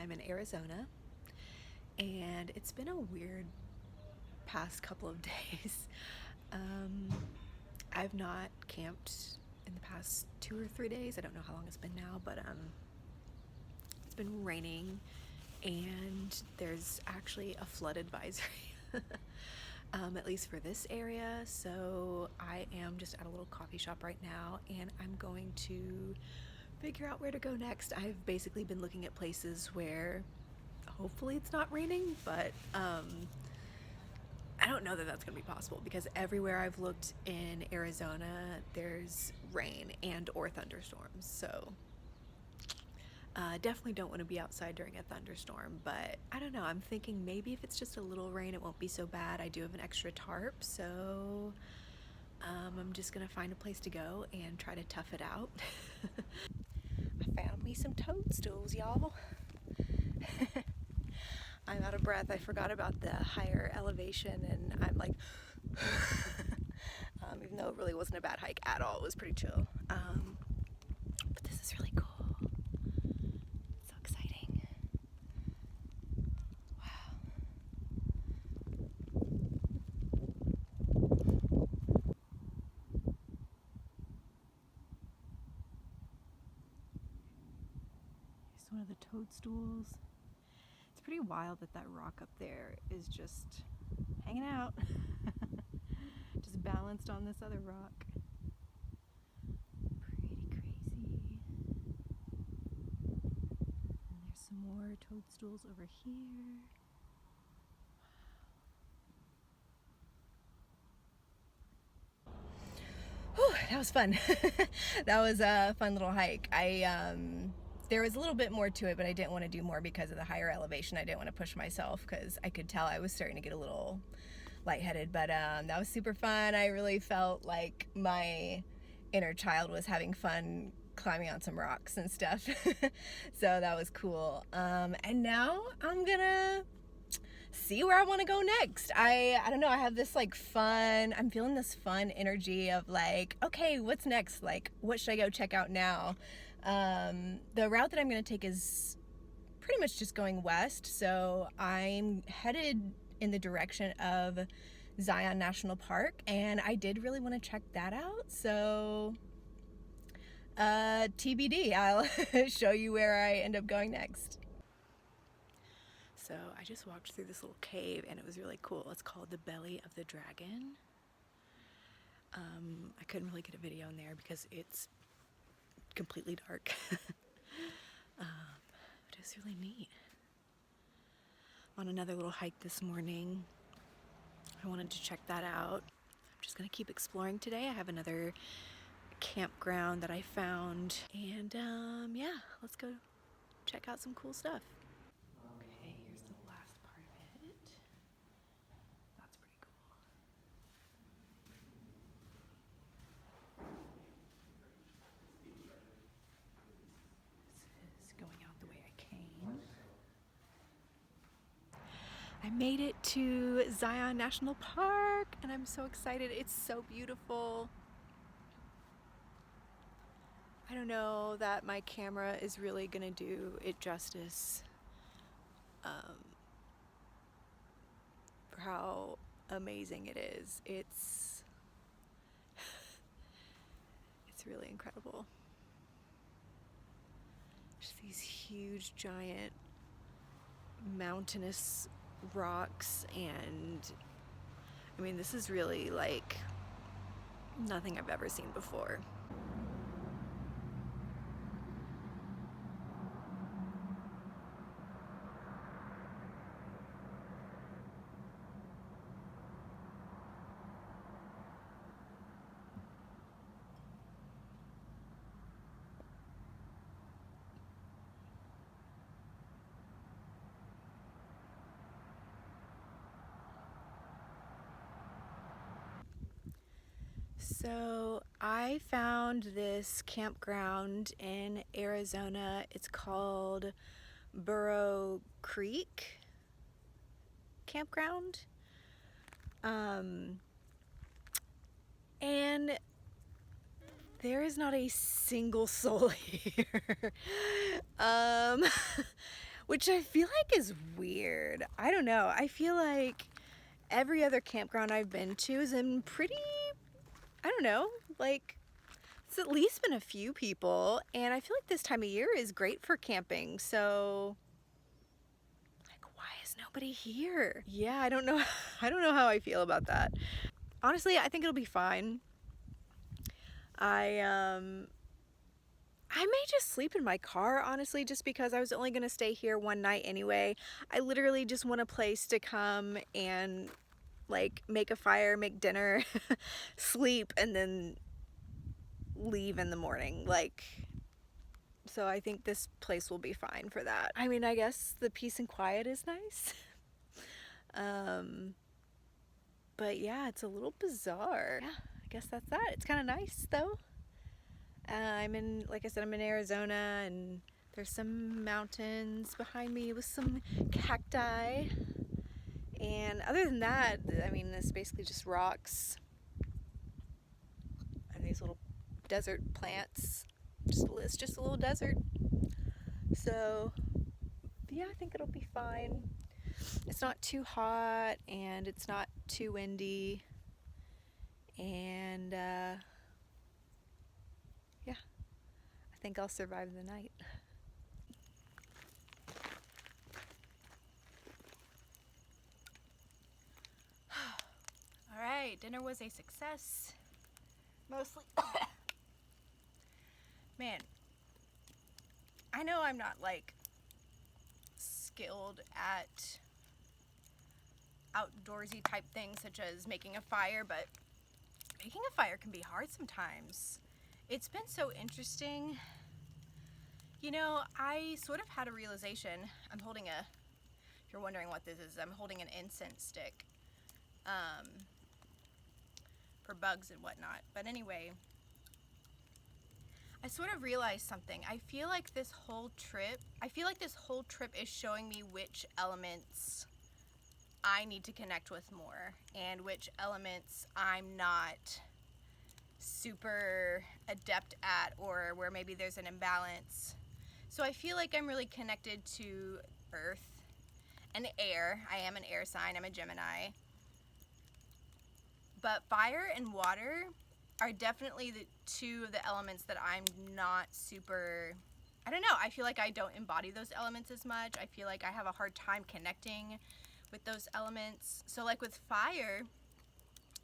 I'm in Arizona, and it's been a weird past couple of days. Um, I've not camped in the past 2 or 3 days. I don't know how long it's been now, but it's been raining, and there's actually a flood advisory. At least for this area. So I am just at a little coffee shop right now, and I'm going to figure out where to go next. I've basically been looking at places where hopefully it's not raining, but I don't know that that's going to be possible because everywhere I've looked in Arizona, there's rain and or thunderstorms. So definitely don't want to be outside during a thunderstorm, but I don't know. I'm thinking maybe if it's just a little rain, it won't be so bad. I do have an extra tarp, so I'm just gonna find a place to go and try to tough it out. I found me some toadstools, y'all. I'm out of breath. I forgot about the higher elevation, and I'm like, even though it really wasn't a bad hike at all, it was pretty chill. But this is really cool. So exciting. Wow. Here's one of the toadstools. It's pretty wild that that rock up there is just hanging out. Just balanced on this other rock. Pretty crazy. And there's some more toadstools over here. Whew, that was fun. That was a fun little hike. There was a little bit more to it, but I didn't want to do more because of the higher elevation. I didn't want to push myself because I could tell I was starting to get a little lightheaded, but that was super fun. I really felt like my inner child was having fun climbing on some rocks and stuff. So that was cool. And now I'm gonna see where I want to go next. I don't know, I have this like fun, I'm feeling this fun energy of like, okay, what's next? Like, what should I go check out now? The route that I'm going to take is pretty much just going west, so I'm headed in the direction of Zion National Park, and I did really want to check that out, so TBD. I'll show you where I end up going next. So I just walked through this little cave, and it was really cool. It's called the Belly of the Dragon. I couldn't really get a video in there because it's completely dark. But it was really neat. On another little hike this morning, I wanted to check that out. I'm just gonna keep exploring today. I have another campground that I found, and yeah, let's go check out some cool stuff. Okay, here's the last part of it. That's pretty cool. This is going out the way I came. I made it to Zion National Park, and I'm so excited. It's so beautiful. I don't know that my camera is really gonna do it justice for how amazing it is. It's really incredible. Just these huge, giant, mountainous rocks, and I mean, this is really like nothing I've ever seen before. So I found this campground in Arizona. It's called Burrow Creek Campground. And there is not a single soul here. which I feel like is weird. I don't know. I feel like every other campground I've been to is in pretty, I don't know, like it's at least been a few people, and I feel like this time of year is great for camping. So like, why is nobody here? Yeah, I don't know. I don't know how I feel about that. Honestly, I think it'll be fine. I may just sleep in my car, honestly, just because I was only going to stay here one night anyway. I literally just want a place to come and like make a fire, make dinner, sleep, and then leave in the morning. Like, so I think this place will be fine for that. I mean, I guess the peace and quiet is nice. But yeah, it's a little bizarre. Yeah, I guess that's that. It's kind of nice though. I'm in, like I said, I'm in Arizona, and there's some mountains behind me with some cacti. And other than that, I mean, it's basically just rocks and these little desert plants. It's just a little desert. So yeah, I think it'll be fine. It's not too hot and it's not too windy. And yeah, I think I'll survive the night. All right, dinner was a success. Mostly. Man, I know I'm not like skilled at outdoorsy type things such as making a fire, but making a fire can be hard sometimes. It's been so interesting. You know, I sort of had a realization. I'm holding a, if you're wondering what this is, I'm holding an incense stick for bugs and whatnot. But anyway, I sort of realized something. I feel like this whole trip is showing me which elements I need to connect with more and which elements I'm not super adept at, or where maybe there's an imbalance. So I feel like I'm really connected to earth and air. I am an air sign, I'm a Gemini. But fire and water are definitely the two of the elements that I'm not super, I don't know, I feel like I don't embody those elements as much. I feel like I have a hard time connecting with those elements. So like with fire,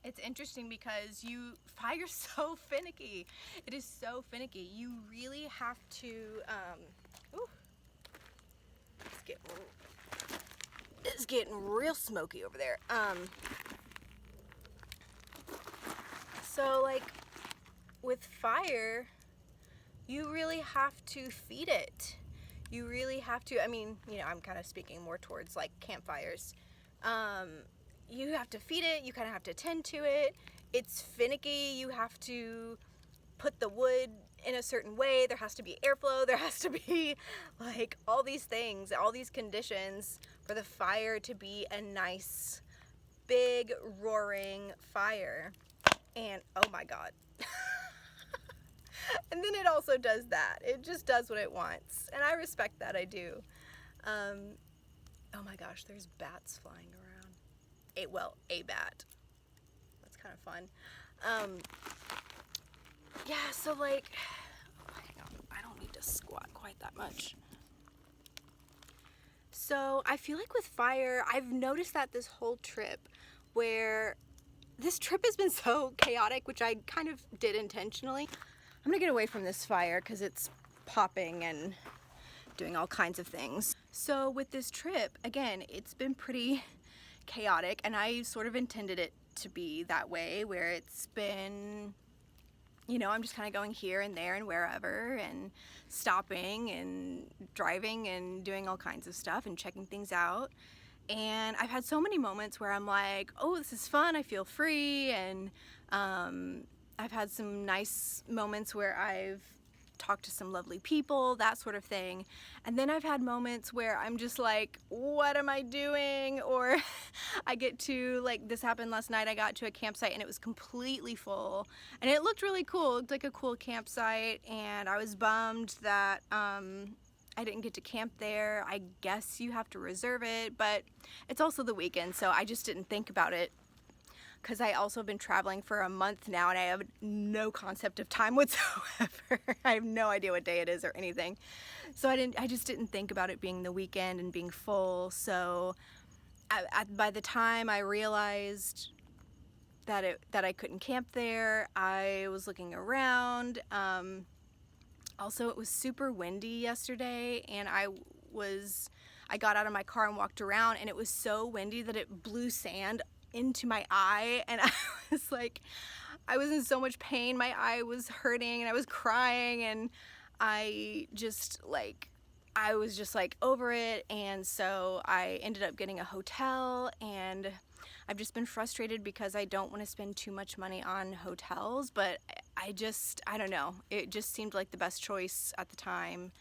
it's interesting because fire's so finicky. It is so finicky. You really have to, it's getting real smoky over there. So like with fire, you really have to feed it. You really have to, I mean, you know, I'm kind of speaking more towards like campfires. You have to feed it, you kind of have to tend to it. It's finicky, you have to put the wood in a certain way, there has to be airflow, there has to be like all these things, all these conditions for the fire to be a nice, big, roaring fire. And oh my God. And then it also does that. It just does what it wants. And I respect that, I do. Oh my gosh, there's bats flying around. A bat. That's kind of fun. Yeah, so like, hang on, I don't need to squat quite that much. So I feel like with fire, I've noticed that this whole trip, where this trip has been so chaotic, which I kind of did intentionally. I'm gonna get away from this fire because it's popping and doing all kinds of things. So with this trip, again, it's been pretty chaotic, and I sort of intended it to be that way, where it's been, you know, I'm just kind of going here and there and wherever and stopping and driving and doing all kinds of stuff and checking things out. And I've had so many moments where I'm like, oh, this is fun, I feel free. And I've had some nice moments where I've talked to some lovely people, that sort of thing. And then I've had moments where I'm just like, what am I doing? Or I get to, like, this happened last night, I got to a campsite and it was completely full. And it looked really cool, it looked like a cool campsite. And I was bummed that I I didn't get to camp there. I guess you have to reserve it, but it's also the weekend, so I just didn't think about it, because I also been traveling for a month now and I have no concept of time whatsoever. I have no idea what day it is or anything. So I just didn't think about it being the weekend and being full. So by the time I realized that I couldn't camp there, I was looking around. Also, it was super windy yesterday, and I got out of my car and walked around, and it was so windy that it blew sand into my eye, and I was in so much pain. My eye was hurting and I was crying, and I was just like over it. And so I ended up getting a hotel, and I've just been frustrated because I don't want to spend too much money on hotels, but I don't know, it just seemed like the best choice at the time.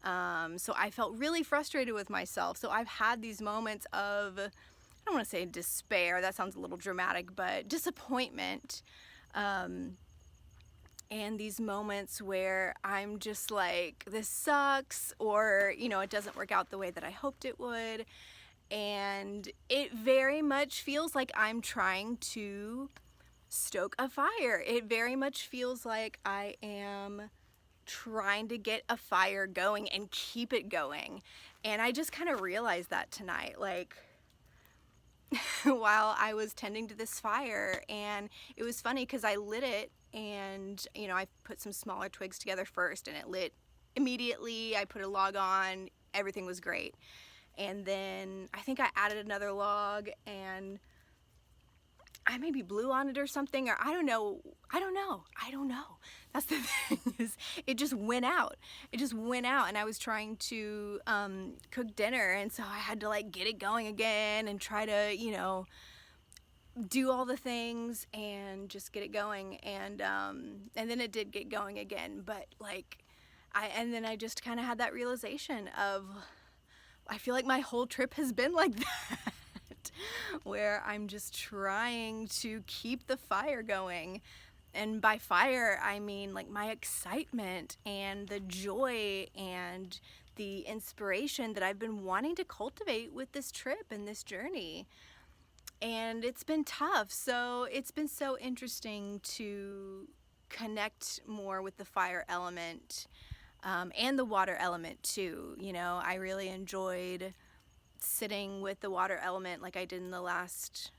So I felt really frustrated with myself. So I've had these moments of, I don't want to say despair, that sounds a little dramatic, but disappointment. And these moments where I'm just like, this sucks, or, it doesn't work out the way that I hoped it would. And it very much feels like I'm trying to stoke a fire. It very much feels like I am trying to get a fire going and keep it going. And I just kind of realized that tonight, while I was tending to this fire. And it was funny because I lit it, and I put some smaller twigs together first, and it lit immediately. I put a log on, everything was great. And then I think I added another log, and I maybe blew on it or something, or I don't know. That's the thing, is it just went out. And I was trying to cook dinner, and so I had to get it going again and try to, do all the things and just get it going. And then it did get going again, but and then I just kind of had that realization of, I feel like my whole trip has been like that, where I'm just trying to keep the fire going. And by fire, I mean my excitement and the joy and the inspiration that I've been wanting to cultivate with this trip and this journey. And it's been tough. So it's been so interesting to connect more with the fire element, and the water element too. I really enjoyed sitting with the water element like I did in the last,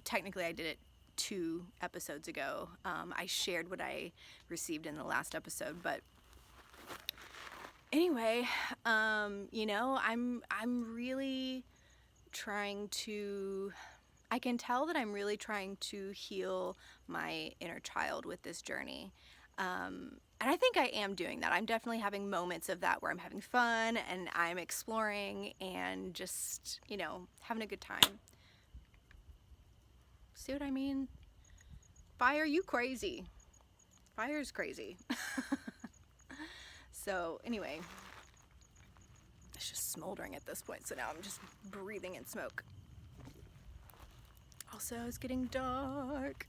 technically I did it 2 episodes ago. I shared what I received in the last episode, but anyway, I'm really trying to, I can tell that I'm really trying to heal my inner child with this journey. And I think I am doing that. I'm definitely having moments of that where I'm having fun and I'm exploring and just, having a good time. See what I mean? Fire, you crazy. Fire's crazy. So anyway, it's just smoldering at this point, so now I'm just breathing in smoke. Also, it's getting dark.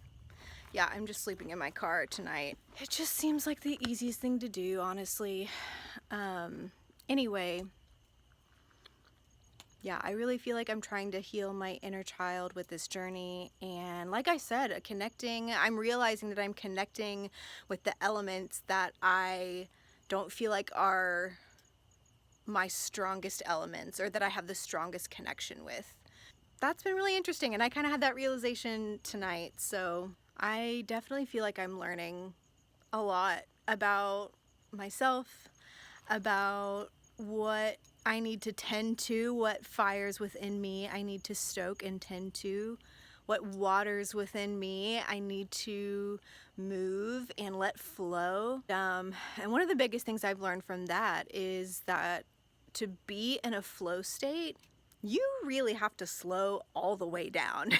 Yeah, I'm just sleeping in my car tonight. It just seems like the easiest thing to do, honestly. Anyway, yeah, I really feel like I'm trying to heal my inner child with this journey. And like I said, I'm realizing that I'm connecting with the elements that I don't feel like are my strongest elements, or that I have the strongest connection with. That's been really interesting, and I kind of had that realization tonight. So I definitely feel like I'm learning a lot about myself, about what I need to tend to, what fires within me I need to stoke and tend to, what waters within me I need to move and let flow. And one of the biggest things I've learned from that is that to be in a flow state, you really have to slow all the way down.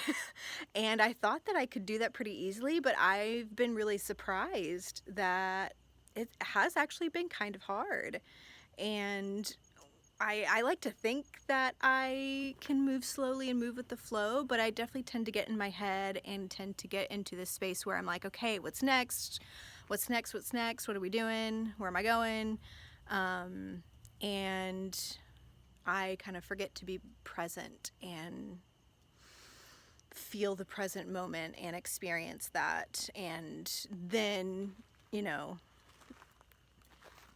And I thought that I could do that pretty easily, but I've been really surprised that it has actually been kind of hard. And I like to think that I can move slowly and move with the flow, but I definitely tend to get in my head and tend to get into this space where I'm like, okay, what's next? What's next? What are we doing? Where am I going? and I kind of forget to be present and feel the present moment and experience that. And then, you know,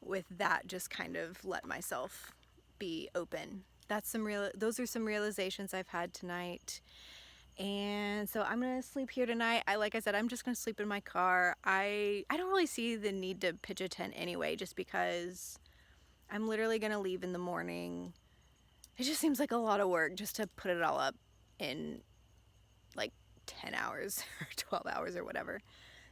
with that, just kind of let myself be open. Those are some realizations I've had tonight. And so I'm gonna sleep here tonight. Like I said, I'm just gonna sleep in my car. I don't really see the need to pitch a tent anyway, just because I'm literally gonna leave in the morning. It just seems like a lot of work just to put it all up in like 10 hours or 12 hours or whatever.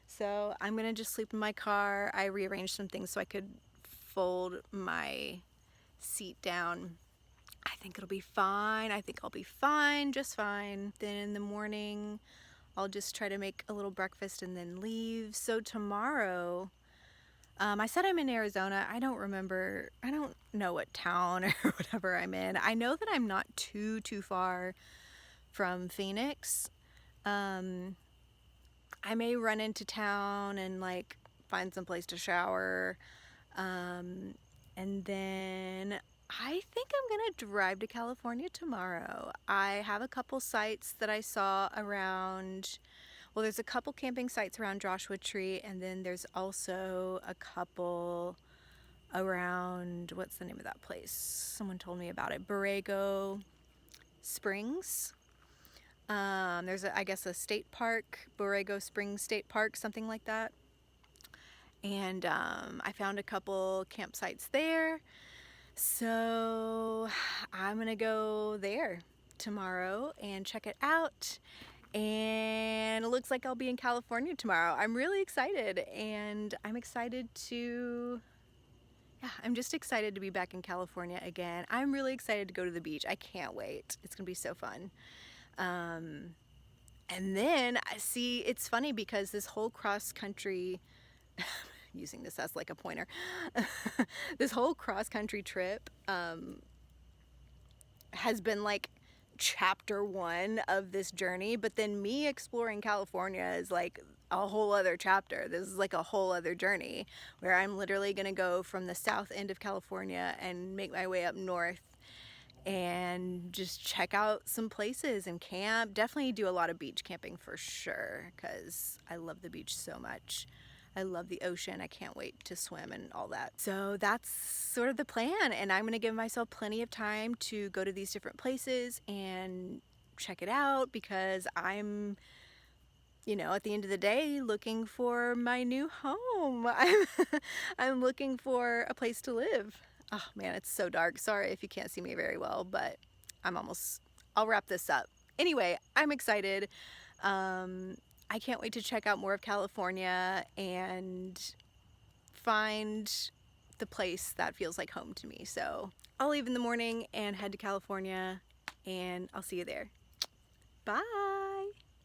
So I'm gonna just sleep in my car. I rearranged some things so I could fold my seat down. I think it'll be fine. I think I'll be fine, just fine. Then in the morning, I'll just try to make a little breakfast and then leave. So tomorrow, I said I'm in Arizona. I don't know what town or whatever I'm in. I know that I'm not too far from Phoenix. I may run into town and like find some place to shower. And then I think I'm gonna drive to California tomorrow. I have a couple sites that I saw around, well, there's a couple camping sites around Joshua Tree, and then there's also a couple around, what's the name of that place? Someone told me about it, Borrego Springs. There's I guess a state park, Borrego Springs State Park, something like that. And I found a couple campsites there. So I'm gonna go there tomorrow and check it out. And it looks like I'll be in California tomorrow. I'm really excited, and I'm just excited to be back in California again. I'm really excited to go to the beach. I can't wait. It's gonna be so fun. And then it's funny because this whole cross-country using this as like a pointer. This whole cross-country trip has been like chapter 1 of this journey, but then me exploring California is like a whole other chapter. This is like a whole other journey where I'm literally gonna go from the south end of California and make my way up north and just check out some places and camp. Definitely do a lot of beach camping for sure, because I love the beach so much. I love the ocean. I can't wait to swim and all that. So that's sort of the plan, and I'm gonna give myself plenty of time to go to these different places and check it out, because I'm, at the end of the day, looking for my new home. I'm looking for a place to live. Oh man, it's so dark. Sorry if you can't see me very well, but I'll wrap this up. Anyway, I'm excited. I can't wait to check out more of California and find the place that feels like home to me. So I'll leave in the morning and head to California, and I'll see you there. Bye.